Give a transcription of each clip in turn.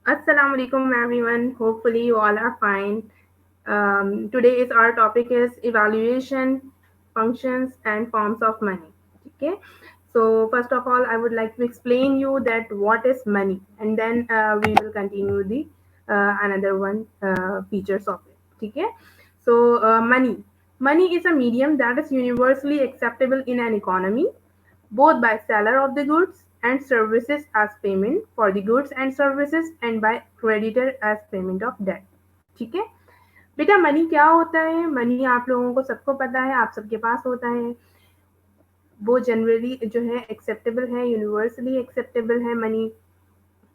Assalamu alaikum everyone. Hopefully you all are fine. Today is our topic is evaluation, functions and forms of money. Okay. So first of all, I would like to explain you that what is money, and then we will continue the another one features of it. Okay. So money is a medium that is universally acceptable in an economy both by seller of the goods and services as payment for the goods and services and by creditor as payment of debt. ठीक है बेटा money क्या होता है money आप लोगों को सबको पता है आप सबके पास होता है वो जनरली जो है एक्सेप्टेबल है यूनिवर्सली एक्सेप्टेबल है मनी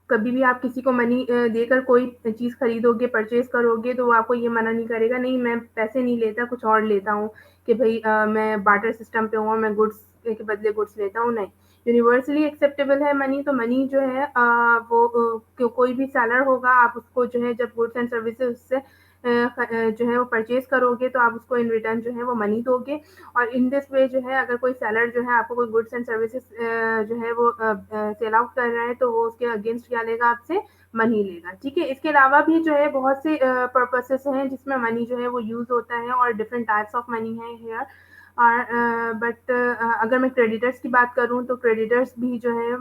कभी भी आप किसी को मनी देकर कोई चीज़ खरीदोगे परचेज करोगे तो वो आपको ये मना नहीं करेगा नहीं मैं पैसे नहीं लेता कुछ और लेता हूँ कि भाई मैं बार्टर सिस्टम पे हूँ मैं गुड्स के बदले गुड्स लेता हूँ नहीं यूनिवर्सली एक्सेप्टेबल है मनी तो मनी जो है वो कोई भी सेलर होगा आप उसको जो है जब गुड्स एंड सर्विसेज उससे जो है वो परचेज करोगे तो आप उसको इन रिटर्न जो है वो मनी दोगे और इन दिस वे जो है अगर कोई सेलर जो है आपको कोई गुड्स एंड सर्विसेज जो है वो सेल आउट कर रहा है तो वो उसके अगेंस्ट क्या लेगा आपसे मनी लेगा ठीक है इसके अलावा भी जो है बहुत से पर्पसेस हैं जिसमें मनी जो है वो यूज होता है और डिफरेंट टाइप्स ऑफ मनी है हेयर और बट अगर मैं क्रेडिटर्स की बात करूं तो क्रेडिटर्स भी जो है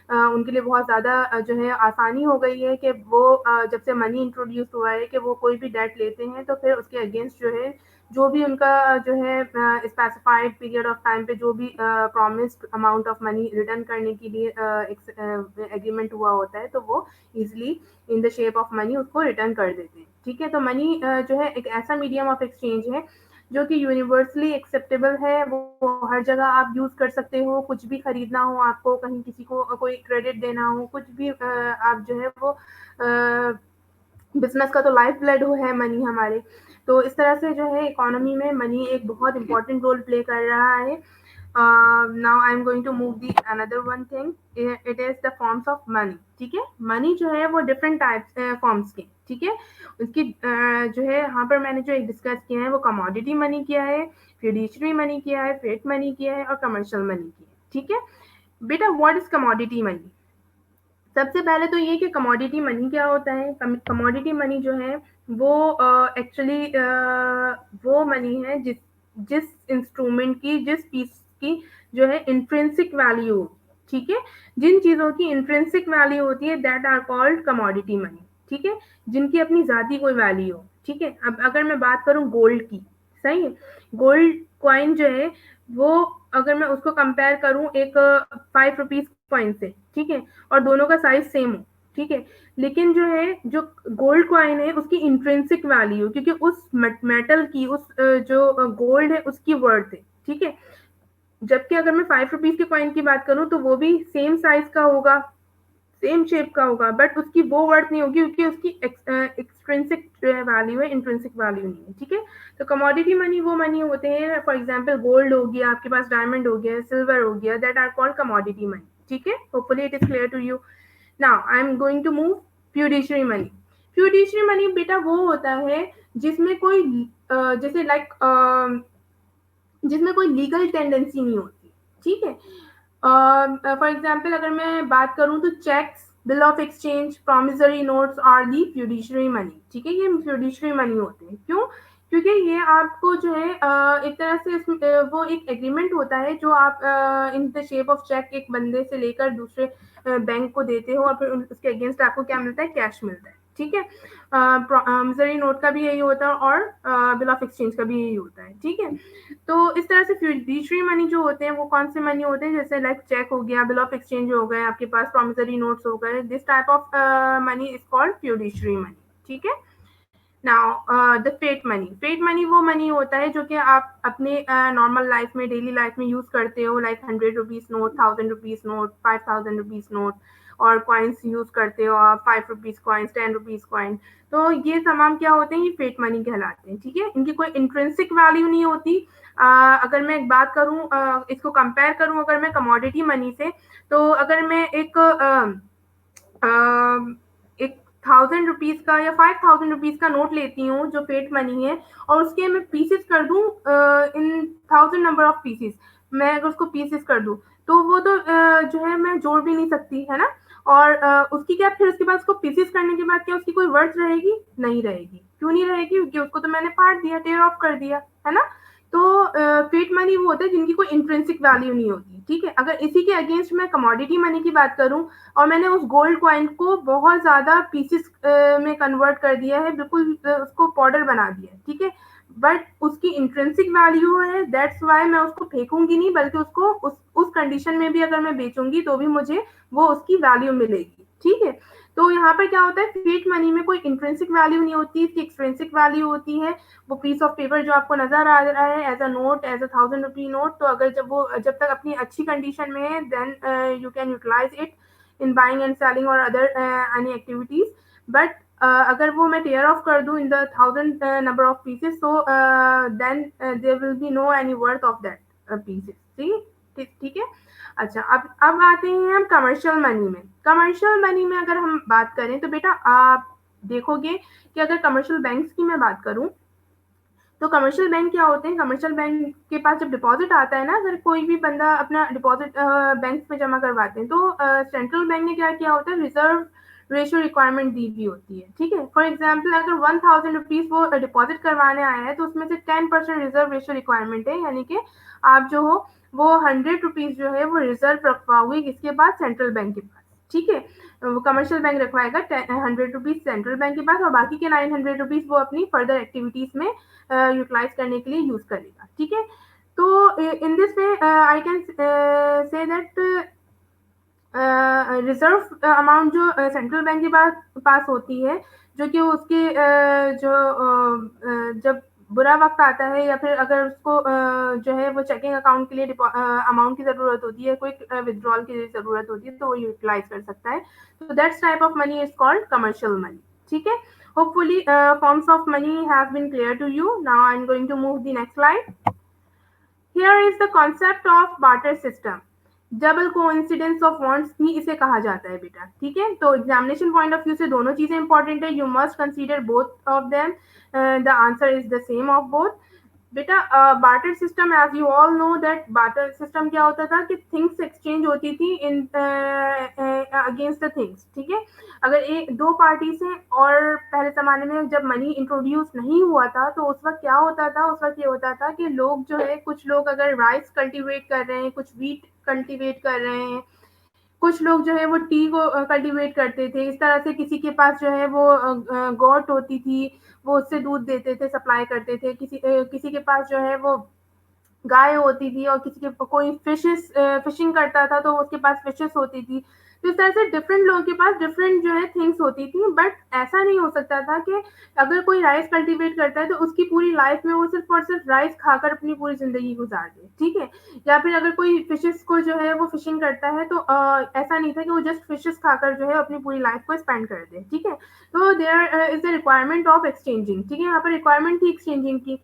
उनके लिए बहुत ज़्यादा जो है आसानी हो गई है कि वो जब से मनी इंट्रोड्यूस हुआ है कि वो कोई भी डेट लेते हैं तो फिर उसके अगेंस्ट जो है जो भी उनका जो है स्पेसिफाइड पीरियड ऑफ टाइम पे जो भी promised amount of money return करने के लिए एग्रीमेंट हुआ होता है तो वो easily in the shape of money उसको रिटर्न कर देते हैं ठीक है तो मनी जो है एक ऐसा मीडियम ऑफ एक्सचेंज है जो कि यूनिवर्सली एक्सेप्टेबल है वो हर जगह आप यूज़ कर सकते हो कुछ भी खरीदना हो आपको कहीं किसी को कोई क्रेडिट देना हो कुछ भी आप जो है वो बिजनेस का तो लाइफ ब्लड है मनी हमारे तो इस तरह से जो है इकोनॉमी में मनी एक बहुत इंपॉर्टेंट रोल प्ले कर रहा है now I am going to move the another one thing it is the forms of money ठीक है मनी जो है वो डिफरेंट टाइप्स फॉर्म्स के ठीक है उसकी जो है यहाँ पर मैंने जो एक डिस्कस किया है वो कमोडिटी मनी किया है फिड्यूशरी मनी किया है फेट मनी किया है और कमर्शियल मनी किया है ठीक है बेटा व्हाट इज कमोडिटी मनी सबसे पहले तो ये कि कमोडिटी मनी क्या होता है कमोडिटी मनी जो है वो एक्चुअली वो मनी है जिस जिस इंस्ट्रूमेंट की जिस पीस की जो है इंट्रिंसिक वैल्यू ठीक है जिन चीज़ों की इंट्रिंसिक वैल्यू होती है that are called commodity money ठीक है जिनकी अपनी ज़ाती कोई वैल्यू हो ठीक है अब अगर मैं बात करूं गोल्ड की सही है गोल्ड कॉइन जो है वो अगर मैं उसको कंपेयर करूं एक 5 रुपीज कॉइन से ठीक है और दोनों का साइज सेम हो ठीक है लेकिन जो है जो गोल्ड कॉइन है उसकी इंट्रेंसिक वैल्यू क्योंकि उस मेटल की उस जो गोल्ड है उसकी वर्थ है ठीक है जबकि अगर मैं 5 रुपीज के कॉइन की बात करूं तो वो भी सेम साइज का होगा सेम शेप का होगा बट उसकी वो वर्थ नहीं होगी क्योंकि उसकी एक्सट्रेंसिक जो है वैल्यू है इंट्रेंसिक वैल्यू नहीं है ठीक है तो कमोडिटी मनी वो मनी होते हैं फॉर एग्जांपल गोल्ड हो गया आपके पास डायमंड हो गया सिल्वर हो गया that are called commodity money ठीक है hopefully it is clear to you now I am going to move fiduciary money fiduciary money बेटा वो होता है जिसमें कोई जैसे लाइक जिसमें कोई लीगल टेंडेंसी नहीं होती ठीक है फॉर एग्जाम्पल अगर मैं बात करूं तो cheques bill of exchange promissory notes are the fiduciary money ठीक है ये फ्यूडिशरी मनी होते हैं क्यों क्योंकि ये आपको जो है एक तरह से वो एक एग्रीमेंट होता है जो आप in the shape of cheque एक बंदे से लेकर दूसरे बैंक को देते हो और फिर उसके अगेंस्ट आपको क्या मिलता है कैश मिलता है ठीक है प्रॉमिसरी नोट का भी यही होता है और बिल ऑफ एक्सचेंज का भी यही होता है ठीक है तो इस तरह से फ्यूडिशरी मनी जो होते हैं वो कौन से मनी होते हैं जैसे लाइक चेक हो गया बिल ऑफ एक्सचेंज हो गए आपके पास प्रॉमिसरी नोट्स हो गए this type of money is called fiduciary money ठीक है नाउ द फेट मनी वो मनी होता है जो कि आप अपने नॉर्मल लाइफ में डेली लाइफ में यूज करते हो like 100 rupees note 1000 rupees note 5000 rupees note और कॉइन्स यूज करते हो आप 5 रुपीज कॉइन्स 10 रुपीज कॉइन तो ये तमाम क्या होते हैं ये फेट मनी कहलाते हैं ठीक है इनकी कोई इंट्रेंसिक वैल्यू नहीं होती अगर मैं एक बात करूं इसको कंपेयर करूं अगर मैं कमोडिटी मनी से तो अगर मैं एक 1000 रुपीज का या 5000 रुपीज का नोट लेती हूँ जो फेट मनी है और उसके मैं पीसेस कर दूं इन 1000 नंबर ऑफ पीसेस मैं अगर उसको पीसेस कर दूं तो वो तो जो है मैं जोड़ भी नहीं सकती है ना और उसकी क्या फिर उसके बाद उसको पीसेस करने के बाद क्या उसकी कोई वर्थ रहेगी? नहीं रहेगी। क्यों नहीं रहेगी? क्योंकि उसको तो मैंने फाड़ दिया, टेयर ऑफ कर दिया, है ना? तो फिएट मनी वो होता है जिनकी कोई इंट्रिंसिक वैल्यू नहीं होती, ठीक है? अगर इसी के अगेंस्ट मैं कमोडिटी मनी की बात करूँ और मैंने उस गोल्ड कॉइन को बहुत ज़्यादा पीसेस में कन्वर्ट कर दिया है, बिल्कुल उसको पाउडर बना दिया है, ठीक है? बट उसकी इंट्रिंसिक वैल्यू है, दैट्स व्हाई मैं उसको फेंकूँगी नहीं, बल्कि उसको उस कंडीशन में भी अगर मैं बेचूँगी तो भी मुझे वो उसकी वैल्यू मिलेगी, ठीक है? तो यहाँ पर क्या होता है, फिएट मनी में कोई इंट्रिंसिक वैल्यू नहीं होती, इसकी एक्सट्रिंसिक वैल्यू होती है। वो पीस ऑफ पेपर जो आपको नज़र आ रहा है as a note, as a 1000 rupee note, तो अगर जब तक अपनी अच्छी कंडीशन में है, then you can utilise it in buying and selling और अदर एनी एक्टिविटीज़। बट अगर वो मैं टेयर ऑफ कर दूँ in the 1000 number of pieces, so then there will be no any worth of that pieces, ठीक है? अच्छा, अब आते हैं हम कमर्शियल मनी में। कमर्शियल मनी में अगर हम बात करें तो बेटा आप देखोगे कि अगर कमर्शियल बैंक्स की मैं बात करूँ, तो कमर्शियल बैंक क्या होते हैं? कमर्शियल बैंक के पास जब डिपॉजिट आता है ना, अगर कोई भी बंदा अपना डिपॉजिट बैंक में जमा करवाते हैं, तो सेंट्रल बैंक ने क्या किया होता है, रिजर्व रेशियो रिक्वायरमेंट दी हुई होती है, ठीक है? फॉर एग्जाम्पल अगर 1000 रुपीज वो डिपॉजिट करवाने आया है, तो उसमें से 10% रिजर्व रेशियो रिक्वायरमेंट है, यानी कि आप जो हो वो 100 रुपीज जो है वो रिजर्व रखवाओगे किसके पास? सेंट्रल बैंक के पास, ठीक है? कमर्शियल बैंक रखवाएगा 100 रुपीज सेंट्रल बैंक के पास, और बाकी के 900 रुपीज वो अपनी फर्दर एक्टिविटीज में यूटिलाइज करने के लिए यूज करेगा, ठीक है? तो in this way I can say that reserve amount जो सेंट्रल बैंक के पास होती है, जो कि उसके जब बुरा वक्त आता है या फिर अगर उसको जो है वो चेकिंग अकाउंट के लिए अमाउंट की जरूरत होती है, कोई विड्रॉल की जरूरत होती है, तो वो यूटिलाइज कर सकता है। तो that's type of money is called commercial money, ठीक है? Hopefully, forms of money have been clear to you. Now I'm going to move the next slide. Here is the concept of barter system. Double coincidence of wants भी इसे कहा जाता है बेटा, ठीक है? तो एग्जामिनेशन पॉइंट ऑफ व्यू से दोनों चीजें इंपॉर्टेंट है, you must consider both of them, the answer is the same of both. बेटा barter system, as you all know that barter system क्या होता था कि थिंग्स एक्सचेंज होती थी इन अगेंस्ट द थिंग्स, ठीक है? अगर एक दो पार्टीज हैं और पहले ज़माने में जब मनी इंट्रोड्यूस नहीं हुआ था, तो उस वक़्त क्या होता था? उस वक़्त ये होता था कि लोग जो है, कुछ लोग अगर राइस कल्टीवेट कर रहे हैं, कुछ व्हीट कल्टीवेट कर रहे हैं, कुछ लोग जो है वो टी को कल्टीवेट करते थे। इस तरह से किसी के पास जो है वो गोट होती थी, वो उससे दूध देते थे, सप्लाई करते थे। किसी के पास जो है वो गाय होती थी, और किसी के कोई फिशिंग करता था तो उसके पास फिशेस होती थी। तो इस तरह से डिफरेंट लोगों के पास डिफरेंट जो है थिंग्स होती थी, बट ऐसा नहीं हो सकता था कि अगर कोई राइस कल्टीवेट करता है तो उसकी पूरी लाइफ में वो सिर्फ और सिर्फ राइस खाकर अपनी पूरी जिंदगी गुजार दे, ठीक है? या फिर अगर कोई फिशेस को जो है वो फिशिंग करता है, तो ऐसा नहीं था कि वो जस्ट फिशेस खाकर जो है अपनी पूरी लाइफ को स्पेंड कर दे, ठीक है? तो there is the requirement of exchanging, ठीक है? यहाँ पर रिक्वायरमेंट थी एक्सचेंजिंग की,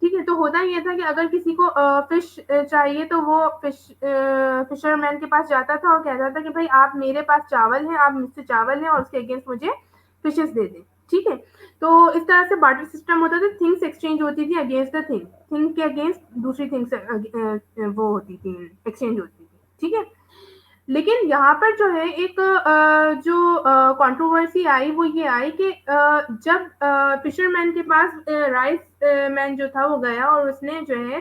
ठीक है? तो होता ये था कि अगर किसी को फिश चाहिए, तो वो फिशरमैन के पास जाता था और कहता था कि भाई आप मेरे पास चावल हैं, आप मुझसे चावल हैं और उसके अगेंस्ट मुझे फिशेस दे दें, ठीक है? तो इस तरह से बार्टर सिस्टम होता था, थिंग्स एक्सचेंज होती थी अगेंस्ट द थिंग के अगेंस्ट दूसरी थिंग्स वो होती थी, एक्सचेंज होती थी, ठीक है? लेकिन यहाँ पर जो है एक जो कंट्रोवर्सी आई, वो ये आई कि जब फिशरमैन के पास राइस मैन जो था वो गया और उसने जो है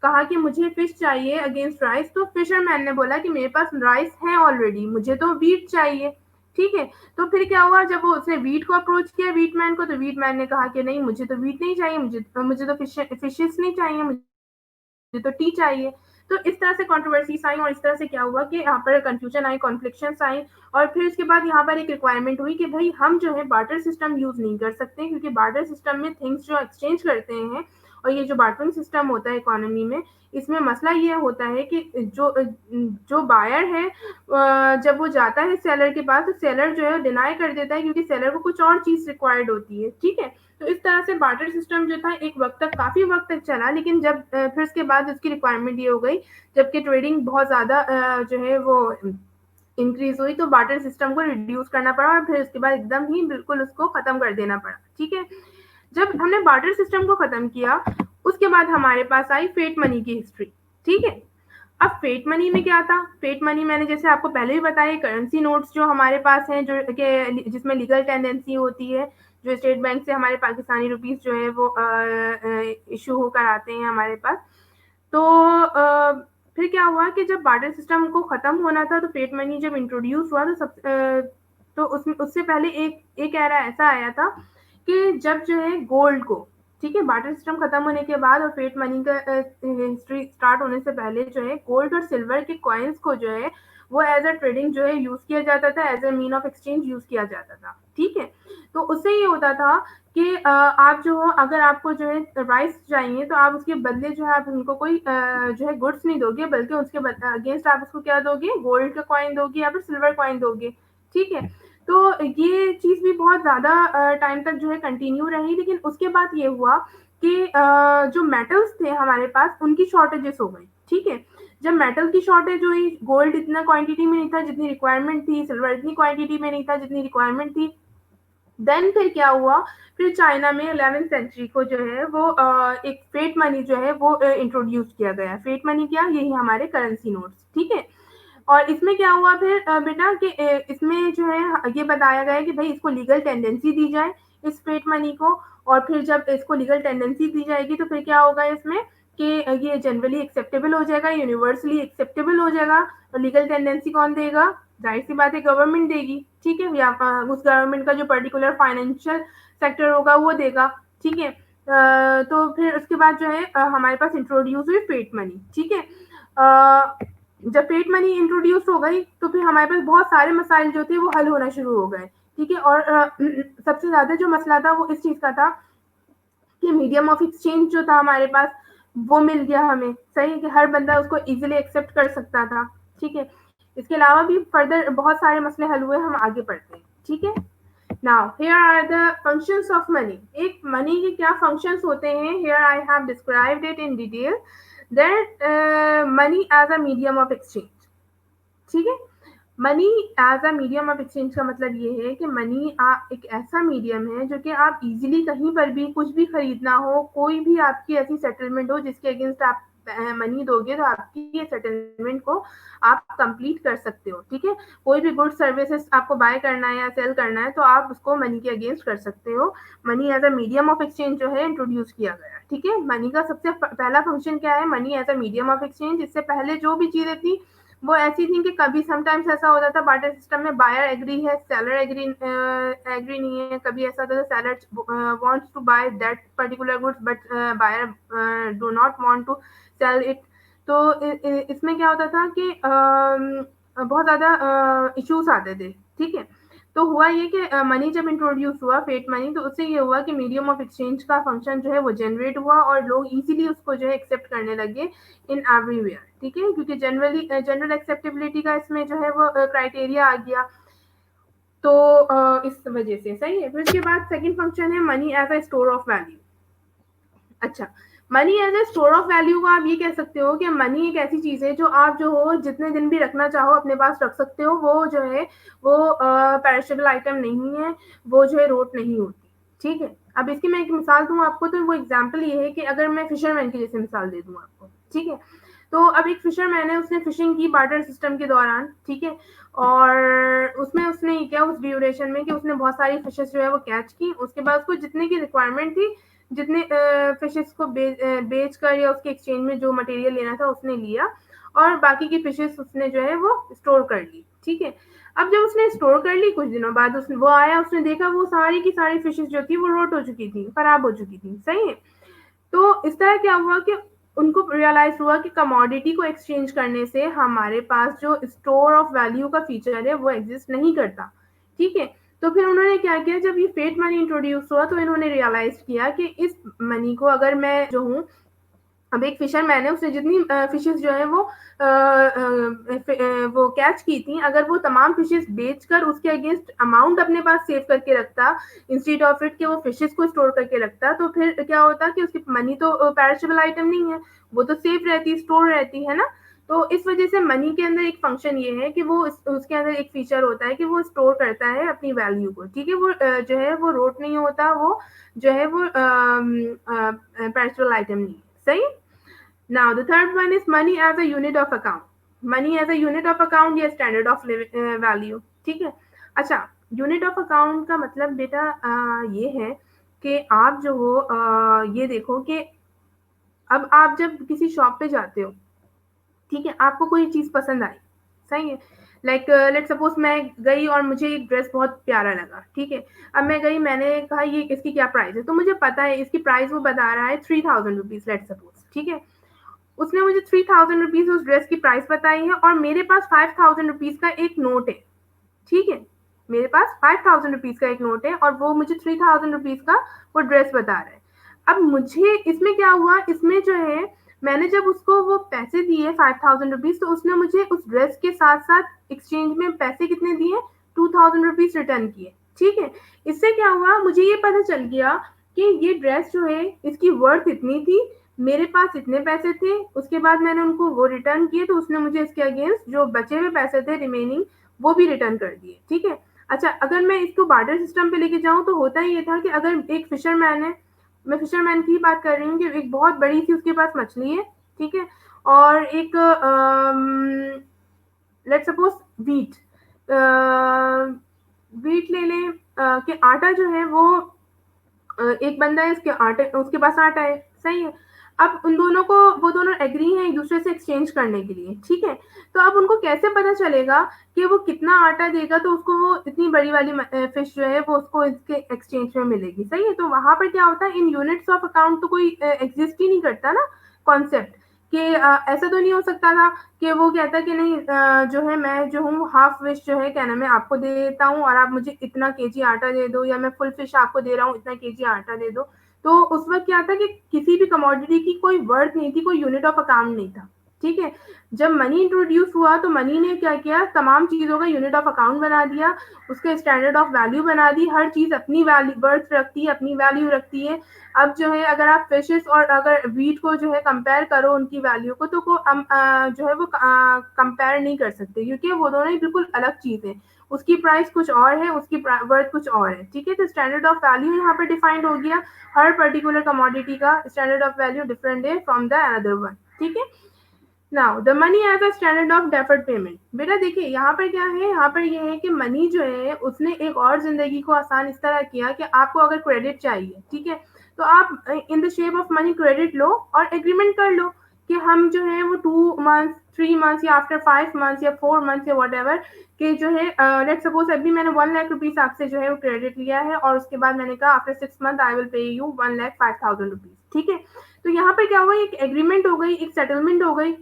कहा कि मुझे फिश चाहिए अगेंस्ट राइस, तो फिशरमैन ने बोला कि मेरे पास राइस है ऑलरेडी, मुझे तो वीट चाहिए, ठीक है? तो फिर क्या हुआ, जब वो उसने वीट को अप्रोच किया, वीट मैन को, तो वीट मैन ने कहा कि नहीं, मुझे तो वीट नहीं चाहिए, मुझे तो फिशेस नहीं चाहिए, मुझे तो टी चाहिए। तो इस तरह से कंट्रोवर्सीज आई, और इस तरह से क्या हुआ कि यहाँ पर कंफ्यूजन आई, कॉन्फ्लिक्शंस आई, और फिर उसके बाद यहाँ पर एक रिक्वायरमेंट हुई कि भाई हम जो है बार्टर सिस्टम यूज नहीं कर सकते, क्योंकि बार्टर सिस्टम में थिंग्स जो एक्सचेंज करते हैं, और ये जो बार्टरिंग सिस्टम होता है इकोनॉमी में, इसमें मसला ये होता है कि जो बायर है जब वो जाता है सेलर के पास, तो सेलर जो है डिनाई कर देता है, क्योंकि सेलर को कुछ और चीज रिक्वायर्ड होती है, ठीक है? तो इस तरह से बार्टर सिस्टम जो था एक वक्त तक, काफी वक्त तक चला, लेकिन जब फिर उसके बाद उसकी रिक्वायरमेंट ये हो गई, जबकि ट्रेडिंग बहुत ज्यादा जो है वो इंक्रीज हुई, तो बार्टर सिस्टम को रिड्यूस करना पड़ा, और फिर उसके बाद एकदम ही बिल्कुल उसको खत्म कर देना पड़ा, ठीक है? जब हमने बार्टर सिस्टम को खत्म किया, उसके बाद हमारे पास आई फिएट मनी की हिस्ट्री, ठीक है? अब फेट मनी में क्या था? फेट मनी मैंने जैसे आपको पहले भी बताया, करेंसी नोट्स जो हमारे पास हैं, जो कि जिसमें लीगल टेंडेंसी होती है, जो स्टेट बैंक से हमारे पाकिस्तानी रुपीस जो है वो इशू होकर आते हैं हमारे पास। तो फिर क्या हुआ कि जब बार्टर सिस्टम को खत्म होना था, तो फेट मनी जब इंट्रोड्यूस हुआ, तो उससे पहले एक एरा ऐसा आया था कि जब जो है गोल्ड को, ठीक है, बार्टर सिस्टम खत्म होने के बाद और फेट मनी का हिस्ट्री स्टार्ट होने से पहले जो है गोल्ड और सिल्वर के कॉइन्स को जो है वो एज अ ट्रेडिंग जो है यूज किया जाता था, as a mean of exchange use किया जाता था, ठीक है। तो उससे ये होता था कि आप जो हो, अगर आपको जो है राइस चाहिए, तो आप उसके बदले जो है आप उनको कोई जो है गुड्स नहीं दोगे, बल्कि उसके अगेंस्ट आप उसको क्या दोगे, गोल्ड का कॉइन दोगे या फिर सिल्वर कॉइन दोगे, ठीक है। तो ये चीज़ भी बहुत ज़्यादा टाइम तक जो है कंटिन्यू रही, लेकिन उसके बाद ये हुआ कि जो मेटल्स थे हमारे पास उनकी शॉर्टेजेस हो गई, ठीक है। जब मेटल की शॉर्टेज हुई, गोल्ड इतना क्वांटिटी में नहीं था जितनी रिक्वायरमेंट थी, सिल्वर इतनी क्वांटिटी में नहीं था जितनी रिक्वायरमेंट थी, देन फिर क्या हुआ, फिर चाइना में 11th सेंचुरी को जो है वो एक फेट मनी जो है वो इंट्रोड्यूस किया गया। फेट मनी क्या, यही हमारे करेंसी नोट्स, ठीक है। और इसमें क्या हुआ फिर बेटा कि इसमें जो है ये बताया गया है कि भाई इसको लीगल टेंडेंसी दी जाए इस फेट मनी को, और फिर जब इसको लीगल टेंडेंसी दी जाएगी तो फिर क्या होगा इसमें कि ये जनरली एक्सेप्टेबल हो जाएगा, यूनिवर्सली एक्सेप्टेबल हो जाएगा। और लीगल टेंडेंसी कौन देगा? जाहिर सी बात है गवर्नमेंट देगी, ठीक है, या उस गवर्नमेंट का जो पर्टिकुलर फाइनेंशियल सेक्टर होगा वो देगा, ठीक है। तो फिर उसके बाद जो है हमारे पास इंट्रोड्यूस हुई फेट मनी, ठीक है। जब फेट मनी इंट्रोड्यूस हो गई तो फिर हमारे पास बहुत सारे मसाइल जो थे वो हल होना शुरू हो गए, ठीक है। और सबसे ज्यादा जो मसला था वो इस चीज का था कि मीडियम ऑफ एक्सचेंज जो था हमारे पास वो मिल गया हमें, सही है कि हर बंदा उसको इजीली एक्सेप्ट कर सकता था, ठीक है। इसके अलावा भी फर्दर बहुत सारे मसले हल हुए, हम आगे पढ़ते हैं, ठीक है। Now here are the functions of money. एक मनी के क्या फंक्शंस होते हैं, here I have described it in detail, that money as a medium of exchange, ठीक है। Money as a medium of exchange का मतलब ये है कि मनी एक ऐसा मीडियम है जो कि आप इजीली कहीं पर भी कुछ भी खरीदना हो, कोई भी आपकी ऐसी सेटलमेंट हो जिसके अगेंस्ट आप मनी दोगे तो आपकी ये सेटलमेंट को आप कंप्लीट कर सकते हो, ठीक है। कोई भी गुड सर्विसेज आपको बाय करना है या सेल करना है तो आप उसको मनी के अगेंस्ट कर सकते हो। Money as a medium of exchange जो है इंट्रोड्यूस किया गया, ठीक है। मनी का सबसे पहला फंक्शन क्या है, money as a medium of exchange. इससे पहले जो भी चीजें थी वो ऐसी थी कि कभी समटाइम्स ऐसा होता था बार्टर सिस्टम में, बायर एग्री है, सेलर एग्री एग्री नहीं है। कभी ऐसा होता था seller wants to buy that particular goods but buyer do not want to sell it. तो इसमें क्या होता था कि बहुत ज़्यादा इश्यूज आते थे, ठीक है। तो हुआ ये कि मनी जब इंट्रोड्यूस हुआ फेट मनी, तो उससे ये हुआ कि मीडियम ऑफ एक्सचेंज का फंक्शन जो है वो जनरेट हुआ और लोग इजीली उसको जो है एक्सेप्ट करने लगे इन एवरीवेयर, ठीक है, क्योंकि जनरल एक्सेप्टेबिलिटी का इसमें जो है वो क्राइटेरिया आ गया। तो इस वजह से सही है। फिर उसके बाद सेकंड फंक्शन है money as a store of value. अच्छा, money as a store of value को आप ये कह सकते हो कि मनी एक ऐसी चीज है जो आप जो हो जितने दिन भी रखना चाहो अपने पास रख सकते हो। वो जो है वो पेरिशेबल आइटम नहीं है, वो जो है रोट नहीं होती, ठीक है। अब इसकी मैं एक मिसाल दूं आपको, तो वो एग्जाम्पल ये है कि अगर मैं फिशरमैन की जैसे मिसाल दे दूं आपको, ठीक है। तो अब एक फिशरमैन है, उसने फिशिंग की बार्टर सिस्टम के दौरान, ठीक है। और उसमें उसने क्या उस ड्यूरेशन में कि उसने बहुत सारी फिशेस जो है वो कैच की, उसके बाद उसको जितने की रिक्वायरमेंट थी, जितने फिशेस को बेच कर या उसके एक्सचेंज में जो मटेरियल लेना था उसने लिया, और बाकी की फिशेस उसने जो है वो स्टोर कर ली, ठीक है। अब जब उसने स्टोर कर ली, कुछ दिनों बाद उसने वो आया, उसने देखा वो सारी की सारी फिशेस जो थी वो रोट हो चुकी थी, खराब हो चुकी थी, सही है। तो इस तरह क्या हुआ कि उनको रियलाइज हुआ कि कमोडिटी को एक्सचेंज करने से हमारे पास जो स्टोर ऑफ वैल्यू का फीचर है वो एग्जिस्ट नहीं करता, ठीक है। तो फिर उन्होंने क्या किया, जब ये फेट मनी इंट्रोड्यूस हुआ तो इन्होंने रियलाइज किया कि इस मनी को अगर मैं जो हूँ, अब एक फिशरमैन है, उसने जितनी फिशेस जो है वो कैच की थी, अगर वो तमाम फिशेस बेचकर उसके अगेंस्ट अमाउंट अपने पास सेव करके रखता, इंस्टीड ऑफ इट कि वो फिशेस को स्टोर करके रखता, तो फिर क्या होता कि उसकी मनी तो पेरिशेबल आइटम नहीं है, वो तो सेफ रहती, स्टोर रहती है ना। तो इस वजह से मनी के अंदर एक फंक्शन ये है कि वो उसके अंदर एक फीचर होता है कि वो स्टोर करता है अपनी वैल्यू को, ठीक है। वो जो है वो रोट नहीं होता, वो जो है वो पेरिशेबल आइटम नहीं है, सही। Now the third one is money as a unit of account. Money as a unit of account या standard of value. ठीक है. अच्छा, यूनिट ऑफ अकाउंट का मतलब बेटा ये है कि आप जो हो ये देखो कि अब आप जब किसी शॉप पे जाते हो, ठीक है, आपको कोई चीज़ पसंद आई, सही है, लाइक लेट सपोज मैं गई और मुझे एक ड्रेस बहुत प्यारा लगा, ठीक है, अब मैं गई, मैंने कहा ये इसकी क्या प्राइस है, तो मुझे पता है इसकी प्राइस वो बता रहा है 3000 रुपीज़, लेट सपोज, ठीक है, उसने मुझे 3000 रुपीज़ उस ड्रेस की प्राइस बताई है और मेरे पास 5000 रुपीज़ का एक नोट है, ठीक है, मेरे पास 5000 रुपीज़ का एक नोट है और वो मुझे 3000 रुपीज़ का वो ड्रेस बता रहा है। अब मुझे इसमें क्या हुआ, इसमें जो है मैंने जब उसको वो पैसे दिए 5000 रुपीज़, तो उसने मुझे उस ड्रेस के साथ साथ एक्सचेंज में पैसे कितने दिए, 2000 रुपीज़ रिटर्न किए, ठीक है। इससे क्या हुआ, मुझे ये पता चल गया कि ये ड्रेस जो है इसकी वर्थ इतनी थी, मेरे पास इतने पैसे थे, उसके बाद मैंने उनको वो रिटर्न किए, तो उसने मुझे इसके अगेंस्ट जो बचे हुए पैसे थे रिमेनिंग वो भी रिटर्न कर दिए, ठीक है। अच्छा, अगर मैं इसको बार्टर सिस्टम पे लेके जाऊँ तो होता ये था कि अगर एक फिशरमैन है, मैं फिशरमैन की बात कर रही हूँ कि एक बहुत बड़ी सी उसके पास मछली है, ठीक है, और एक लेट सपोज व्हीट, व्हीट ले लें कि आटा जो है वो एक बंदा है, उसके पास आटा है, सही है। अब उन दोनों को, वो दोनों एग्री हैं एक दूसरे से एक्सचेंज करने के लिए, ठीक है। तो अब उनको कैसे पता चलेगा कि वो कितना आटा देगा तो उसको वो इतनी बड़ी वाली फिश जो है वो उसको इसके एक्सचेंज में मिलेगी, सही है। तो वहां पर क्या होता है, इन यूनिट्स ऑफ अकाउंट तो कोई एग्जिस्ट ही नहीं करता ना कॉन्सेप्ट, कि ऐसा तो नहीं हो सकता था कि वो कहता कि नहीं जो है मैं जो हूँ हाफ फिश जो है क्या नाम है आपको दे देता हूँ और आप मुझे इतना केजी आटा दे दो, या मैं फुल फिश आपको दे रहा हूँ इतना केजी आटा दे दो। तो उस वक्त क्या था कि किसी भी कमोडिटी की कोई वर्थ नहीं थी, कोई यूनिट ऑफ अकाउंट नहीं था, ठीक है। जब मनी इंट्रोड्यूस हुआ तो मनी ने क्या किया, तमाम चीजों का यूनिट ऑफ अकाउंट बना दिया, उसके स्टैंडर्ड ऑफ वैल्यू बना दी, हर चीज अपनी वैल्यू वर्थ रखती है, अपनी वैल्यू रखती है। अब जो है अगर आप फिशेस और अगर व्हीट को जो है कंपेयर करो उनकी वैल्यू को, तो जो है वो कंपेयर नहीं कर सकते, क्योंकि वो दोनों ही बिल्कुल अलग चीज है, उसकी प्राइस कुछ और है, उसकी वर्थ कुछ और है, ठीक है। तो स्टैंडर्ड ऑफ वैल्यू यहाँ पर डिफाइंड हो गया, हर पर्टिकुलर कमोडिटी का स्टैंडर्ड ऑफ वैल्यू डिफरेंट है फ्रॉम द अनदर वन, ठीक है। Now the money as a standard of deferred payment, बेटा देखिए यहाँ पर क्या है, यहाँ पर ये है कि मनी जो है उसने एक और जिंदगी को आसान इस तरह किया कि आपको अगर क्रेडिट चाहिए, ठीक है, तो आप in the shape of money credit लो और एग्रीमेंट कर लो कि हम जो है वो 2 मंथ 3 मंथ्स या आफ्टर 5 मंथ्स या 4 मंथ्स या वट एवर कि जो है लेट सपोज अभी मैंने 1 लाख रुपीज आपसे जो है वो क्रेडिट लिया है और उसके बाद मैंने कहा after 6 month I will pay you 1,05,000 rupees, ठीक है। तो यहाँ पर क्या हुआ, एक एग्रीमेंट हो गई, एक सेटलमेंट हो गई,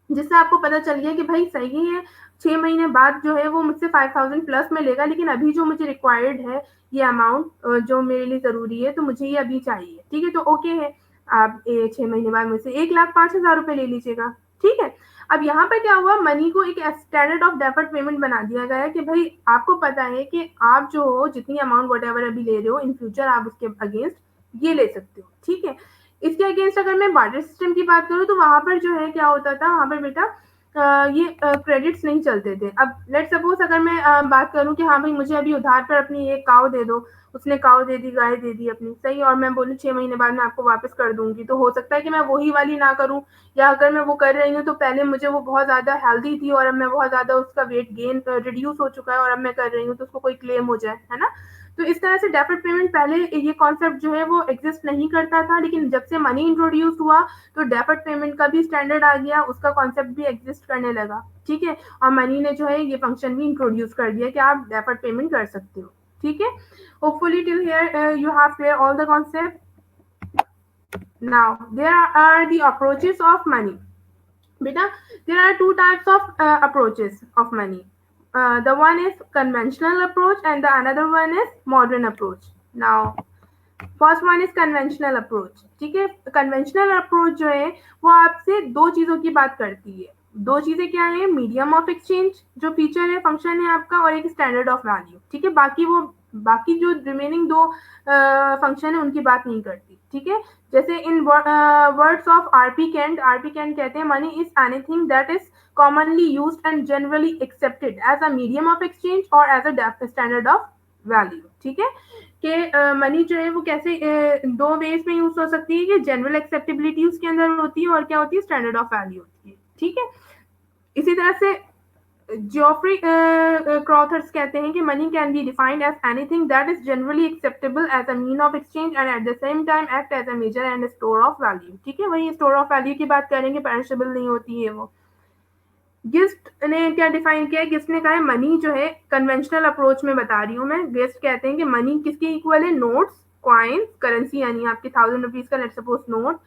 जिससे आपको पता चल गया कि भाई सही है, 6 महीने बाद जो है वो मुझसे 5000 प्लस में लेगा, लेकिन अभी जो मुझे रिक्वायर्ड है ये अमाउंट जो मेरे लिए जरूरी है, तो मुझे ये अभी चाहिए, ठीक है। तो ओके है, आप 6 महीने बाद मुझसे 1,05,000 रुपए ले लीजिएगा, ठीक है। अब यहाँ पर क्या हुआ, मनी को एक स्टैंडर्ड ऑफ डेफर्ड पेमेंट बना दिया गया है कि भाई आपको पता है कि आप जो हो जितनी अमाउंट वट एवर अभी ले रहे हो, इन फ्यूचर आप उसके अगेंस्ट ये ले सकते हो, ठीक है। इसके अगेंस्ट अगर मैं बार्टर सिस्टम की बात करूँ तो वहां पर जो है क्या होता था, वहां पर बेटा ये क्रेडिट्स नहीं चलते थे। अब लेट सपोज अगर मैं बात करूं कि हाँ भाई मुझे अभी उधार पर अपनी एक काव दे दो, उसने काव दे दी, गाय दे दी अपनी, सही, और मैं बोलूँ 6 महीने बाद मैं आपको वापस कर दूंगी, तो हो सकता है कि मैं वही वाली ना करूं, या अगर मैं वो कर रही हूँ तो पहले मुझे वो बहुत ज्यादा हेल्दी थी और अब मैं बहुत ज्यादा उसका वेट गेन रिड्यूस हो चुका है और अब मैं कर रही हूँ, तो उसको कोई क्लेम हो जाए, है ना। तो इस तरह से डेफर्ड पेमेंट पहले ये कॉन्सेप्ट जो है वो एग्जिस्ट नहीं करता था, लेकिन जब से मनी इंट्रोड्यूस हुआ तो डेफर्ड पेमेंट का भी स्टैंडर्ड आ गया, उसका कॉन्सेप्ट भी एग्जिस्ट करने लगा, ठीक है। और मनी ने जो है ये फंक्शन भी इंट्रोड्यूस कर दिया कि आप डेफर्ड पेमेंट कर सकते हो, ठीक है। Hopefully till here you have clear all the concept. Now there are the approaches of money, beta, there are two types of approaches of money. The one is conventional approach and the another one is modern approach. Now first one is conventional approach, ठीक है। Conventional approach जो है वो आपसे दो चीजों की बात करती है, दो चीजें क्या है, मीडियम ऑफ एक्सचेंज जो फीचर है, फंक्शन है आपका, और एक स्टैंडर्ड ऑफ वैल्यू, ठीक है। बाकी जो रिमेनिंग दो फंक्शन है उनकी बात नहीं करती, ठीक है। जैसे इन वर्ड्स ऑफ आरपी कैंट कहते हैं money is anything that is commonly used and generally accepted as a medium of exchange or as a standard of value, ठीक है। कि मनी जो है वो कैसे दो वेज में यूज हो सकती है कि जनरल एक्सेप्टेबिलिटी उसके अंदर होती है और क्या होती है, स्टैंडर्ड ऑफ वैल्यू होती है, ठीक है। इसी तरह से जॉफ्री क्रॉथर्स कहते हैं कि money can be defined as anything that is generally acceptable as a mean of exchange and at the same time act as a measure and store of value, ठीक है। वही स्टोर ऑफ वैल्यू की बात करेंगे, perishable नहीं होती है वो। गिस्ट ने क्या डिफाइन किया है, गिस्ट ने कहा है मनी जो है कन्वेंशनल अप्रोच में बता रही हूँ मैं, गिस्ट कहते हैं कि मनी किसके इक्वल है, नोट्स, कॉइन्स, करेंसी यानी आपके 1000 रुपीज का लेट सपोज नोट,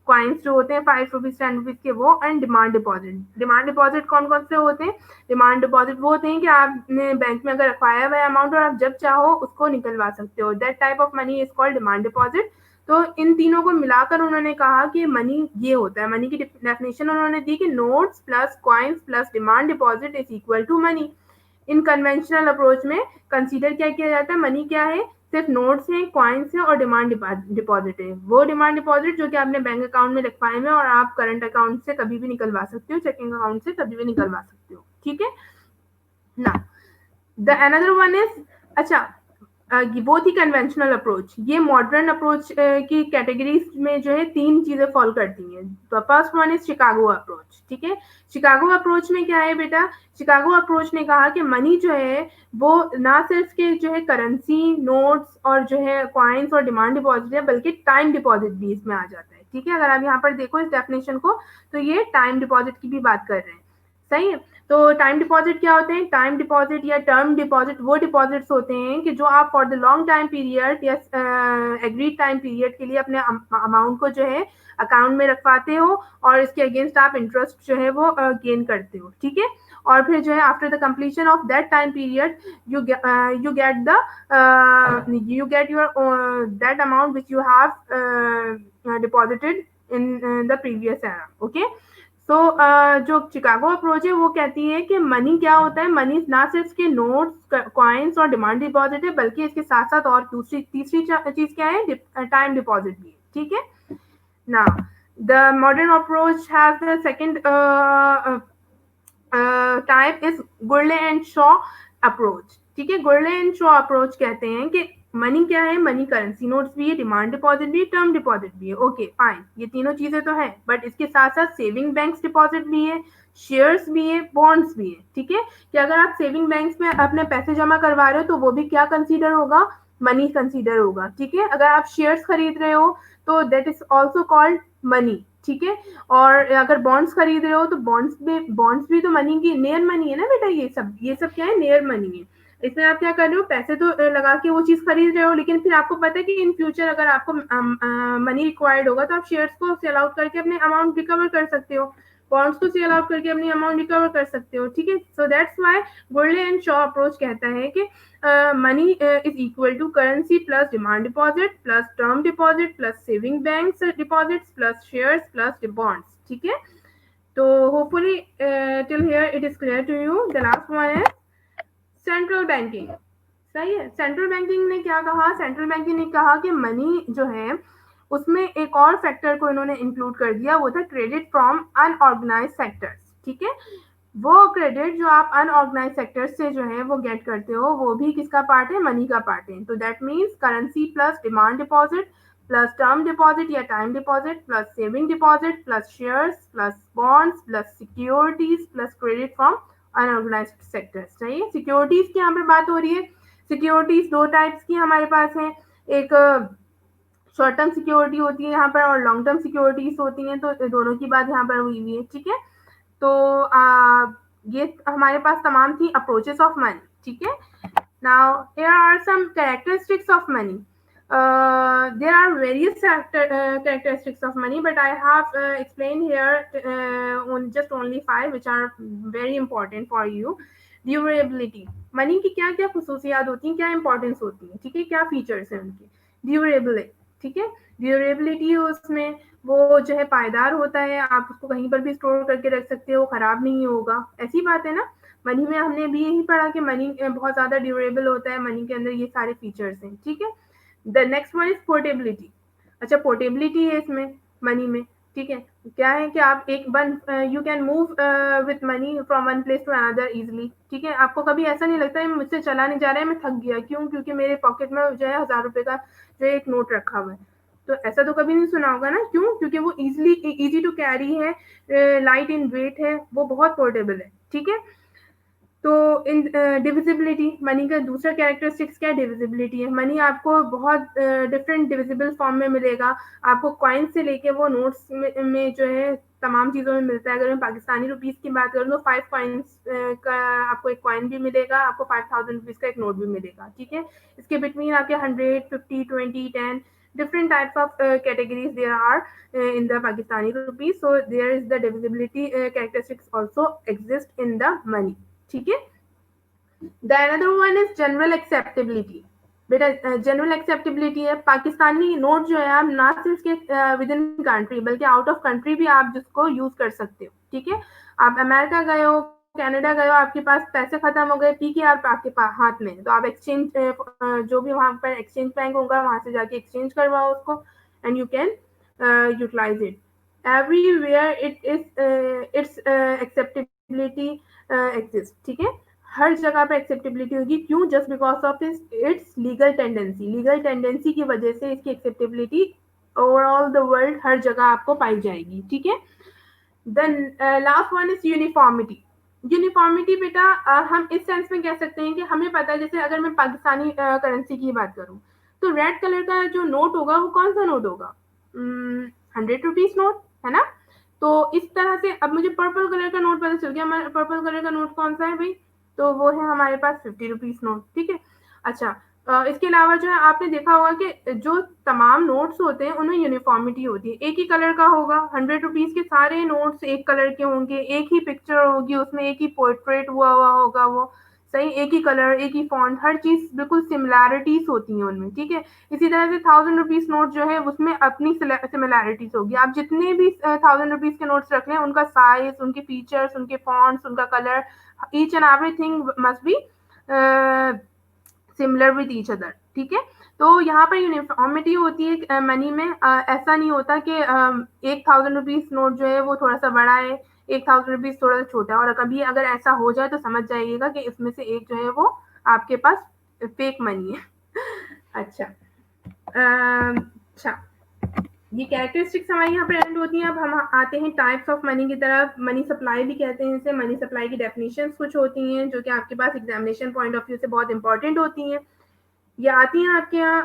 कॉइन्स जो होते हैं 5 रुपीज 10 रुपीज के वो, and demand deposit. Demand deposit कौन कौन से होते हैं, डिमांड डिपॉजिट वो होते हैं कि आपने बैंक में अगर रखवाया हुआ अमाउंट और आप जब चाहो उसको निकलवा सकते हो, that type of money is called demand deposit. तो इन तीनों को मिलाकर उन्होंने कहा कि मनी ये होता है, मनी की डेफिनेशन उन्होंने दी कि notes plus coins plus demand deposit is equal to money. In conventional approach में कंसीडर क्या किया जाता है, मनी क्या है, सिर्फ नोट्स हैं, कॉइन्स हैं और डिमांड डिपॉजिट है। वो डिमांड डिपॉजिट जो कि आपने बैंक अकाउंट में रखवाए हैं और आप करंट अकाउंट से कभी भी निकलवा सकते हो, चेकिंग अकाउंट से कभी भी निकलवा सकते हो, ठीक है ना। द अनदर वन इज, अच्छा वो थी कन्वेंशनल अप्रोच। ये मॉडर्न अप्रोच की कैटेगरीज में जो है तीन चीजें फॉलो करती हैं। तो first one is Chicago approach, ठीक है। शिकागो अप्रोच में क्या है बेटा, शिकागो अप्रोच ने कहा कि मनी जो है वो ना सिर्फ के जो है करेंसी, नोट्स और जो है कॉइन्स और डिमांड डिपॉजिट है, बल्कि टाइम डिपॉजिट भी इसमें आ जाता है, ठीक है। अगर आप यहाँ पर देखो इस डेफिनेशन को तो ये टाइम डिपॉजिट की भी बात कर रहे हैं, सही है। तो टाइम डिपॉजिट क्या होते हैं, टाइम डिपॉजिट या टर्म डिपॉजिट वो डिपॉजिट्स होते हैं कि जो आप for the long time period या एग्रीड टाइम पीरियड के लिए अपने अमाउंट को जो है अकाउंट में रखवाते हो और इसके अगेंस्ट आप इंटरेस्ट जो है वो गेन करते हो, ठीक है। और फिर जो है after the completion of that time period you get your that amount which you have deposited in the previous era, okay. तो जो शिकागो अप्रोच है वो कहती है कि मनी क्या होता है, मनी ना सिर्फ के नोट्स, कॉइन्स और डिमांड डिपॉजिट है, बल्कि इसके साथ साथ और दूसरी तीसरी चीज क्या है, टाइम डिपॉजिट भी है, ठीक है ना। The modern approach has the second type is गुरले and Shaw approach, ठीक है। गुरले एंड शॉ अप्रोच कहते हैं कि मनी क्या है, मनी करेंसी नोट्स भी है, डिमांड डिपॉजिट भी है, टर्म डिपॉजिट भी है, ओके फाइन, ये तीनों चीजें तो है, बट इसके साथ साथ सेविंग बैंक्स डिपॉजिट भी है, शेयर्स भी है, बॉन्ड्स भी है, ठीक है। कि अगर आप सेविंग बैंक्स में अपने पैसे जमा करवा रहे हो तो वो भी क्या कंसीडर होगा, मनी कंसीडर होगा, ठीक है। अगर आप शेयर्स खरीद रहे हो तो that is also called money, ठीक है। और अगर बॉन्ड्स खरीद रहे हो तो बॉन्ड्स भी तो मनी की नियर मनी है ना बेटा, ये सब क्या है, नियर मनी है। इसमें आप क्या कर रहे हो, पैसे तो लगा के वो चीज खरीद रहे हो, लेकिन फिर आपको पता है कि इन फ्यूचर अगर आपको मनी रिक्वायर्ड होगा तो आप शेयर्स को सेल आउट करके अपने अमाउंट रिकवर कर सकते हो, बॉन्ड्स को सेल आउट करके अपनी अमाउंट रिकवर कर सकते हो, ठीक है। So that's why Gurley and Shaw approach कहता है कि money is equal to currency plus demand deposit plus term deposit plus saving bank deposits plus shares plus bonds, ठीक है। तो hopefully till here it is clear to you. The last one है central banking, सही है। Central banking ने क्या कहा, central banking ने कहा कि मनी जो है उसमें एक और फैक्टर को इन्होंने इंक्लूड कर दिया, वो था क्रेडिट फ्रॉम अनऑर्गेनाइज सेक्टर्स, ठीक है। वो क्रेडिट जो आप अनऑर्गेनाइज सेक्टर्स से जो है वो गेट करते हो वो भी किसका पार्ट है, मनी का पार्ट है। तो that means currency plus demand deposit plus term deposit या time deposit plus saving deposit plus shares plus bonds plus securities plus credit from unorganized sectors, सही है। सिक्योरिटीज की यहाँ पर बात हो रही है। सिक्योरिटीज दो टाइप्स की हमारे पास है, एक शॉर्ट टर्म सिक्योरिटी होती है यहाँ पर और लॉन्ग टर्म सिक्योरिटीज होती हैं, तो दोनों की बात यहाँ पर हुई हुई है, ठीक है। तो ये हमारे पास तमाम थी अप्रोचेस ऑफ मनी, ठीक है। Now here are some characteristics of money. There are various characteristics of money, but I have explained here on just only 5 which are very important for you. Durability, money की क्या क्या खसूसियात होती हैं, क्या importance होती है, ठीक है, क्या फीचर्स हैं उनके। ड्यूरेबल, ठीक है, ड्यूरेबिलिटी उसमें वो जो है पायदार होता है, आप उसको कहीं पर भी स्टोर करके रख सकते हो, खराब नहीं होगा, ऐसी बात है ना। मनी में हमने भी यही पढ़ा कि मनी बहुत ज्यादा ड्यूरेबल होता है, मनी के अंदर ये सारे फीचर्स हैं, ठीक है। The next one is portability. अच्छा पोर्टेबिलिटी है इसमें मनी में, ठीक है। क्या है कि आप you can move with money from one place to another easily, ठीक है। आपको कभी ऐसा नहीं लगता है मुझसे चला नहीं जा रहा है, मैं थक गया, क्यों? क्योंकि मेरे पॉकेट में जो है 1000 रुपए का जो है एक नोट रखा हुआ है। तो ऐसा तो कभी नहीं सुना होगा ना, क्यों? क्योंकि वो इजी टू कैरी है, लाइट इन वेट है, वो बहुत पोर्टेबल है, ठीक है। तो इन डिविजिबिलिटी, मनी का दूसरा कैरेक्टरिस्टिक्स क्या है? डिविजिबिलिटी है। मनी आपको बहुत डिफरेंट डिविजिबल फॉर्म में मिलेगा। आपको कॉइन से लेके वो नोट्स में जो है तमाम चीज़ों में मिलता है। अगर मैं पाकिस्तानी रुपीस की बात करूँ तो 5 कॉइन्स का आपको एक कॉइन भी मिलेगा, आपको 5000 रुपीज़ का एक नोट भी मिलेगा, ठीक है। इसके बिटवीन आपके 100, 50, 20, 10 different types of categories there are in the Pakistani rupees. So there is the divisibility characteristics also exist in the money. ठीक है। The another one is general acceptability. बेटा जनरल एक्सेप्टेबिलिटी है, पाकिस्तानी नोट जो है आप ना सिर्फ के विद इन कंट्री बल्कि आउट ऑफ कंट्री भी आप जिसको यूज कर सकते हो, ठीक है। आप अमेरिका गए हो, कनाडा गए हो, आपके पास पैसे खत्म हो गए, पी के आप आपके पास हाथ में, तो आप एक्सचेंज जो भी वहां पर एक्सचेंज बैंक होगा वहां से जाके एक्सचेंज करवाओ उसको, and you can utilise it everywhere. Its acceptability exist, ठीक है। हर जगह पे एक्सेप्टेबिलिटी होगी, क्यों? Just because of its legal tendency, legal tendency की वजह से इसकी एक्सेप्टेबिलिटी ओवरऑल द वर्ल्ड हर जगह आपको पाई जाएगी, ठीक है। Then last one is uniformity. Uniformity बेटा हम इस सेंस में कह सकते हैं कि हमें पता है, जैसे अगर मैं पाकिस्तानी करेंसी की बात करूं तो रेड कलर का जो नोट होगा वो कौन सा नोट होगा? 100 रुपीज नोट, है ना। तो इस तरह से अब मुझे पर्पल कलर का नोट पता चल गया, पर्पल कलर का नोट कौन सा है भाई? तो वो है हमारे पास 50 रुपीज नोट, ठीक है। अच्छा, इसके अलावा जो है आपने देखा होगा कि जो तमाम नोट्स होते हैं उनमें यूनिफॉर्मिटी होती है, एक ही कलर का होगा। 100 रुपीज के सारे नोट्स एक कलर के होंगे, एक ही पिक्चर होगी उसमें, एक ही पोर्ट्रेट हुआ होगा वो, सही, एक ही कलर, एक ही फॉन्ट, हर चीज बिल्कुल सिमिलैरिटीज होती हैं उनमें, ठीक है। इसी तरह से 1000 रुपीज नोट जो है उसमें अपनी सिमिलैरिटीज होगी। आप जितने भी 1000 रुपीज के नोट्स रख लें, उनका साइज, उनके फीचर्स, उनके फॉन्ट्स, उनका colour, each and everything must be similar with each other, ठीक है। तो यहाँ पर यूनिफॉर्मिटी होती है मनी में। ऐसा नहीं होता कि 1000 रुपीज नोट जो है वो थोड़ा सा बड़ा है, 1000 रुपीज थोड़ा सा छोटा है, और कभी अगर ऐसा हो जाए तो समझ जाइएगा कि इसमें से एक जो है वो आपके पास फेक मनी है। अच्छा, अच्छा, ये कैरेक्टरिस्टिक्स हमारी यहाँ पर एंड होती हैं। अब हम आते हैं टाइप्स ऑफ मनी की तरफ। मनी सप्लाई भी कहते हैं इसे। मनी सप्लाई की डेफिनेशंस कुछ होती हैं जो कि आपके पास एग्जामिनेशन पॉइंट ऑफ व्यू से बहुत इंपॉर्टेंट होती हैं। ये आती हैं आपके यहाँ,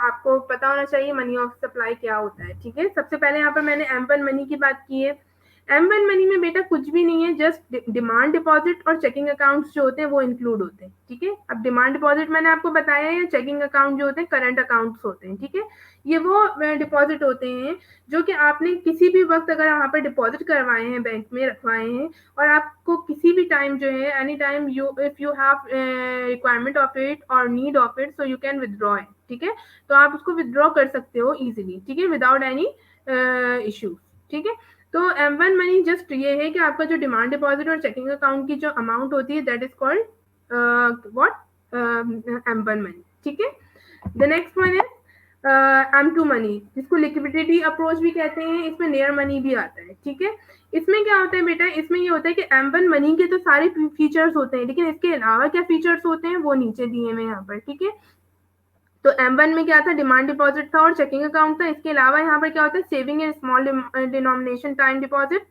आपको पता होना चाहिए मनी ऑफ सप्लाई क्या होता है, ठीक है। सबसे पहले यहाँ पर मैंने एम्पल मनी की बात की है। एम1 मनी में बेटा कुछ भी नहीं है, जस्ट डिमांड डिपॉजिट और चेकिंग अकाउंट्स जो होते हैं वो इंक्लूड होते हैं, ठीक है। अब डिमांड डिपॉजिट मैंने आपको बताया है, चेकिंग अकाउंट जो होते हैं करंट अकाउंट्स होते हैं, ठीक है। ये वो डिपॉजिट होते हैं जो कि आपने किसी भी वक्त अगर यहाँ पर डिपॉजिट करवाए हैं, बैंक में रखवाए हैं, और आपको किसी भी टाइम जो है any time if you have requirement of it और need of it, so you can withdraw it, ठीक है। तो आप उसको विदड्रॉ कर सकते हो इजीली, ठीक है, विदाउट एनी इश्यूज, ठीक है। तो M1 मनी जस्ट ये है कि आपका जो डिमांड डिपॉजिट और चेकिंग अकाउंट की जो अमाउंट होती है that is called what M1 money, ठीक है। The next one is M2 money, जिसको लिक्विडिटी अप्रोच भी कहते हैं। इसमें नियर मनी भी आता है, ठीक है। इसमें क्या होता है बेटा? इसमें ये होता है कि M1 मनी के तो सारे फीचर्स होते हैं, लेकिन इसके अलावा क्या फीचर्स होते हैं वो नीचे दिए हुए यहाँ पर, ठीक है। तो M1 में क्या था? डिमांड डिपॉजिट था और चेकिंग अकाउंट था। इसके अलावा यहाँ पर क्या होता है? Saving and small denomination time deposit,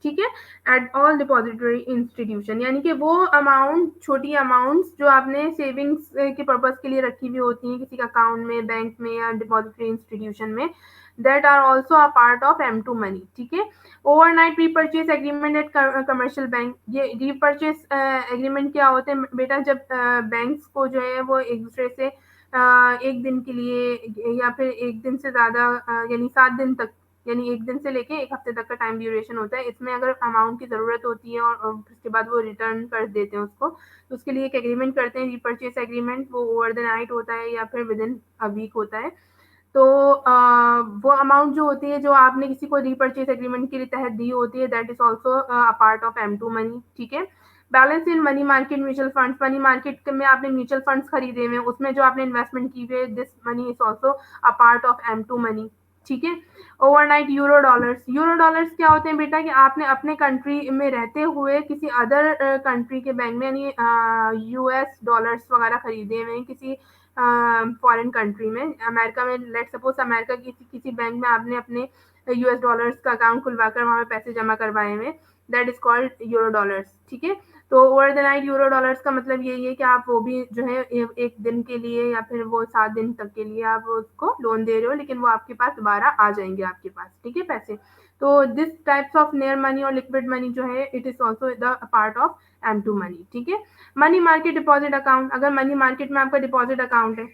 ठीक है, एट ऑल डिपॉजिटरी इंस्टीट्यूशन, यानी कि वो अमाउंट, छोटी अमाउंट्स जो आपने सेविंग्स के पर्पज के लिए रखी हुई होती हैं किसी अकाउंट में, बैंक में या डिपॉजिटरी इंस्टीट्यूशन में, that are also a part of M2 money, ठीक है। Overnight repurchase agreement at commercial bank, ये रीपर्चेज एग्रीमेंट क्या होते हैं बेटा? जब बैंक्स को जो है वो एक दूसरे से एक दिन के लिए या फिर एक दिन से ज़्यादा, यानी 7 दिन तक, यानी एक दिन से लेके एक हफ्ते तक का टाइम ड्यूरेशन होता है। इसमें अगर अमाउंट की ज़रूरत होती है और उसके बाद वो रिटर्न कर देते हैं उसको, तो उसके लिए एक एग्रीमेंट करते हैं, रीपर्चेज एग्रीमेंट। वो ओवर द नाइट होता है या फिर विद इन अ वीक होता है। तो वो अमाउंट जो होती है जो आपने किसी को रीपर्चेज एग्रीमेंट के लिए तहत दी होती है, that is also a part of M2 money, ठीक है। Balance in money market mutual funds, money market में आपने म्यूचुअल फंड्स खरीदे हुए, उसमें जो आपने इन्वेस्टमेंट की हुई है, this money is also a part of M2 money, ठीक है। ओवरनाइट यूरो डॉलर्स क्या होते हैं बेटा कि आपने अपने कंट्री में रहते हुए किसी अदर कंट्री के बैंक में यानी यूएस डॉलर्स वगैरह खरीदे हुए हैं किसी फॉरेन कंट्री में, अमेरिका में, लेट सपोज अमेरिका की किसी बैंक में आपने अपने यूएस डॉलर्स का अकाउंट खुलवाकर वहां पे पैसे जमा करवाए हुए, that is called euro dollars. ठीक है। तो over the night euro dollars का मतलब यही है कि आप वो भी जो है एक दिन के लिए या फिर वो 7 दिन तक के लिए आप उसको लोन दे रहे हो, लेकिन वो आपके पास दोबारा आ जाएंगे आपके पास, ठीक है, पैसे। तो this types of near money और लिक्विड मनी जो है it is also the part of M2 money. ठीक है। मनी मार्केट डिपॉजिट अकाउंट, अगर मनी मार्केट में आपका डिपॉजिट अकाउंट है,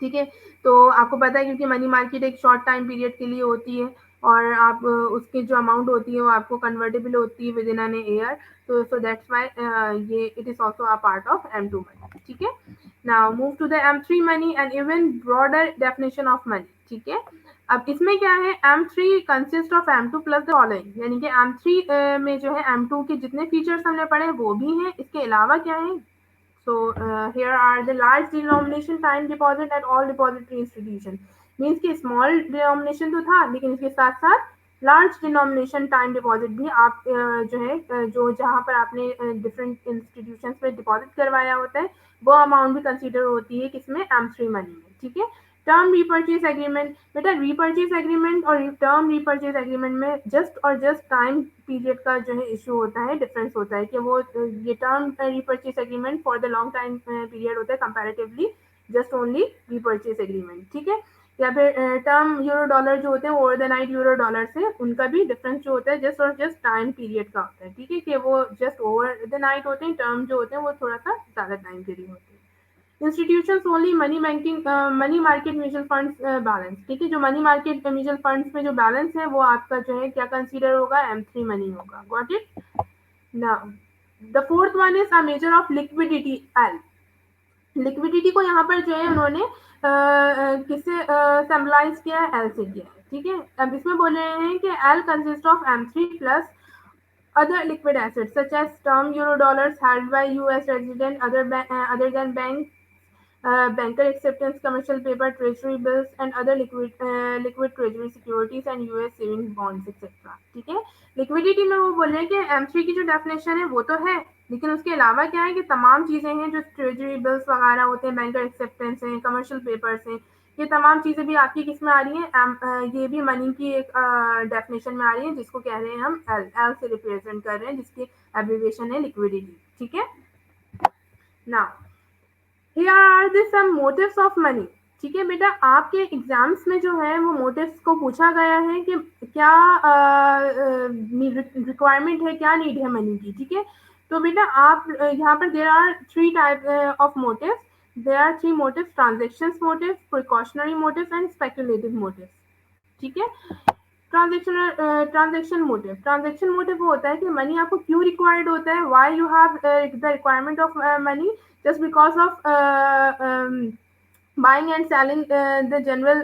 ठीक है, तो आपको पता है क्योंकि मनी मार्केट एक शॉर्ट टाइम पीरियड के लिए होती है और आप उसकी जो अमाउंट होती है वो आपको कन्वर्टेबल होती है विद इन एन ईयर, तो सो दैट्स व्हाई ये it is also a part of M2 money. ठीक है। Now move to the M3 money and even broader definition of money. ठीक है। अब इसमें क्या है, M3 consist of M2 plus the following, यानी कि M3 में जो है M2 के जितने फीचर्स हमने पढ़े वो भी हैं, इसके अलावा क्या है। So here are the large denomination time deposit at all depository institution, means कि small denomination तो था लेकिन इसके साथ साथ लार्ज डिनोमिनेशन टाइम डिपॉजिट भी आप जो है जो जहाँ पर आपने डिफरेंट इंस्टीट्यूशंस में डिपॉजिट करवाया होता है वो अमाउंट भी कंसीडर होती है किसमें, M3 मनी में। ठीक है। टर्म रीपर्चेज एग्रीमेंट, बेटा रीपर्चेज एग्रीमेंट और टर्म रीपर्चेज एग्रीमेंट में जस्ट टाइम पीरियड का जो है इशू होता है, डिफरेंस होता है कि वो ये term repurchase agreement for the long time period होता है comparatively just only repurchase agreement. ठीक है। या फिर टर्म यूरो डॉलर जो होते हैं over the night euro dollar से उनका भी डिफरेंस जो होता है जस्ट टाइम पीरियड का होता है। ठीक है, कि वो जस्ट ओवर द नाइट होते हैं, टर्म जो होते हैं वो थोड़ा सा ज्यादा टाइम के लिए होते हैं। Institutions only money banking money market mutual funds balance. ठीक है, जो मनी मार्केट म्यूचुअल फंड्स में जो बैलेंस है वो आपका जो है क्या कंसीडर होगा, M3 मनी होगा। Got it. Now the fourth one is a measure of liquidity, L। Liquidity को यहाँ पर जो है उन्होंने किससे सिंबलाइज किया है, L से किया है। ठीक है। अब इसमें बोल रहे हैं कि L consist of M3 plus other liquid assets such as term euro dollars held by US resident other than banker acceptance, commercial paper, treasury bills, and other liquid treasury securities and US savings bonds, etc. ठीक है। Liquidity में वो बोल रहे हैं कि M3 की जो डेफिनेशन है वो तो है, लेकिन उसके अलावा क्या है कि तमाम चीजें हैं जो ट्रेजरी बिल्स वगैरह होते हैं, बैंकर एक्सेप्टेंस हैं, कमर्शियल पेपर्स हैं, ये तमाम चीजें भी आपकी किस में आ रही हैं, ये भी मनी की एक डेफिनेशन में आ रही है जिसको कह रहे हैं हम एल से रिप्रेजेंट कर रहे हैं, जिसकी एब्रीविएशन है लिक्विडिटी। ठीक है। Now here are the some motives of money. ठीक है बेटा, आपके एग्जाम्स में जो है वो मोटिव्स को पूछा गया है कि क्या रिक्वायरमेंट है, क्या नीड है मनी की। ठीक है। तो बेटा आप यहाँ पर there are 3 type of motives, there are 3 motives, transactions motive, precautionary motive and speculative motive. ठीक है। ट्रांजेक्शन मोटिव वो होता है कि मनी आपको क्यों रिक्वायर्ड होता है, why you have the requirement of money, just because of buying and selling the general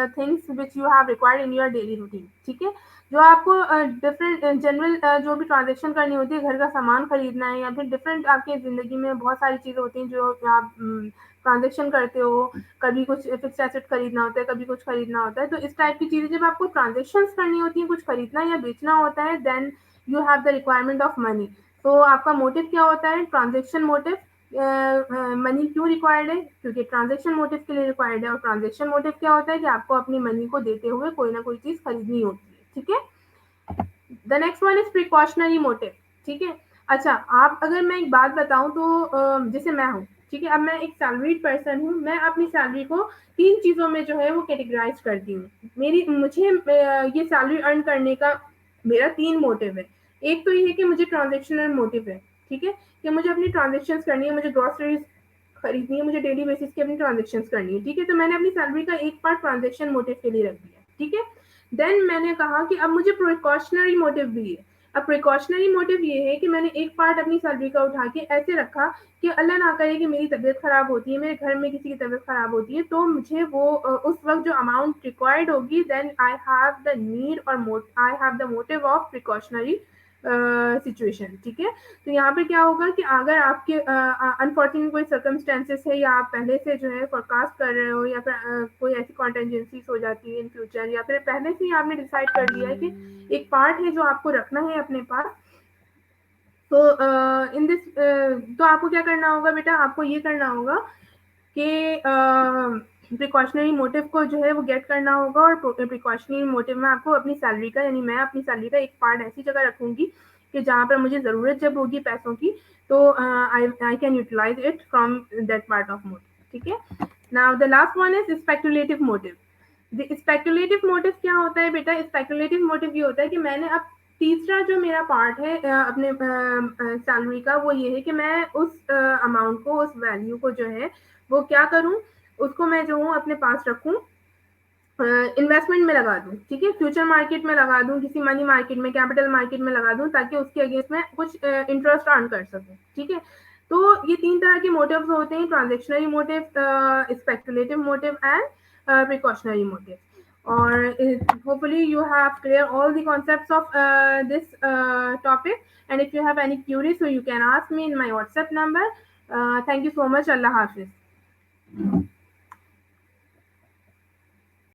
things which you have required in your daily routine। ठीक है। जो आपको डिफरेंट जनरल जो भी ट्रांजेक्शन करनी होती है, घर का सामान खरीदना है या फिर डिफरेंट आपके ज़िंदगी में बहुत सारी चीज़ें होती हैं जो आप ट्रांजेक्शन करते हो, कभी कुछ फिक्स एसेट खरीदना होता है, कभी कुछ खरीदना होता है, तो इस टाइप की चीज़ें जब आपको ट्रांजेक्शन्स करनी होती हैं, कुछ खरीदना या बेचना होता है, then you have the requirement of money. तो आपका मोटिव क्या होता है, ट्रांजेक्शन मोटिव। मनी क्यों रिक्वायर्ड है, क्योंकि ट्रांजेक्शन मोटिव के लिए रिक्वायर्ड है, और ट्रांजेक्शन मोटिव क्या होता है कि आपको अपनी मनी को देते हुए कोई ना कोई चीज खरीदनी होती है। ठीक है। The next one is precautionary motive. ठीक है। अच्छा, आप अगर मैं एक बात बताऊं तो जैसे मैं हूँ, ठीक है, अब मैं एक सैलरीड पर्सन हूँ, मैं अपनी सैलरी को 3 चीजों में जो है वो कैटेगराइज करती हूँ। मुझे ये सैलरी अर्न करने का मेरा 3 मोटिव है। एक तो ये है कि मुझे ट्रांजेक्शनल मोटिव है, ठीक है, कि मुझे अपनी ट्रांजेक्शन करनी है, मुझे ग्रॉसरीज खरीदनी है, मुझे डेली बेसिस की अपनी ट्रांजेक्शन करनी है। ठीक है। तो मैंने अपनी सैलरी का एक पार्ट ट्रांजेक्शन मोटिव के लिए रख दिया। ठीक है। देन मैंने कहा कि अब मुझे प्रिकॉशनरी मोटिव भी है। अब प्रिकॉशनरी मोटिव ये है कि मैंने एक पार्ट अपनी सैलरी का उठा के ऐसे रखा कि अल्लाह ना करे कि मेरी तबीयत खराब होती है, मेरे घर में किसी की तबीयत खराब होती है, तो मुझे वो उस वक्त जो अमाउंट रिक्वायर्ड होगी, then I have the need और I have the motive of precautionary situation, ठीक है। तो यहाँ पे क्या होगा कि अगर आपके अनफॉर्चुनेट कोई सर्कमस्टेंसेस है या आप पहले से जो है फोरकास्ट कर रहे हो या फिर कोई ऐसी कॉन्टेंजेंसीज हो जाती है इन फ्यूचर, या फिर पहले से ही आपने डिसाइड कर लिया है कि एक पार्ट है जो आपको रखना है अपने पास, तो इन दिस तो आपको क्या करना होगा बेटा, आपको ये करना होगा कि प्रिकॉशनरी मोटिव को जो है वो गेट करना होगा, और प्रिकॉशनरी मोटिव में आपको अपनी सैलरी का, यानी मैं अपनी सैलरी का एक पार्ट ऐसी जगह रखूंगी कि जहाँ पर मुझे ज़रूरत जब होगी पैसों की, तो I can utilise it from that part of motive, ठीक है। Now the last one is speculative motive. Speculative motive क्या होता है बेटा, स्पेक्युलेटिव मोटिव ये होता है कि मैंने अब तीसरा जो मेरा पार्ट है अपने सैलरी का, वो ये है कि मैं उस अमाउंट को, उस वैल्यू को जो है वो क्या करूं, उसको मैं जो हूँ अपने पास रखूं, इन्वेस्टमेंट में लगा दूं, ठीक है, फ्यूचर मार्केट में लगा दूं, किसी मनी मार्केट में, कैपिटल मार्केट में लगा दूं, ताकि उसके अगेंस्ट में कुछ इंटरेस्ट अर्न कर सकूं, ठीक है। तो ये तीन तरह के मोटिव्स होते हैं, transactionary motive, speculative motive and precautionary motive. और hopefully you have clear all the concepts of this topic, and if you have any queries, so you can ask me in my WhatsApp number. Thank you so much. Allah Hafiz.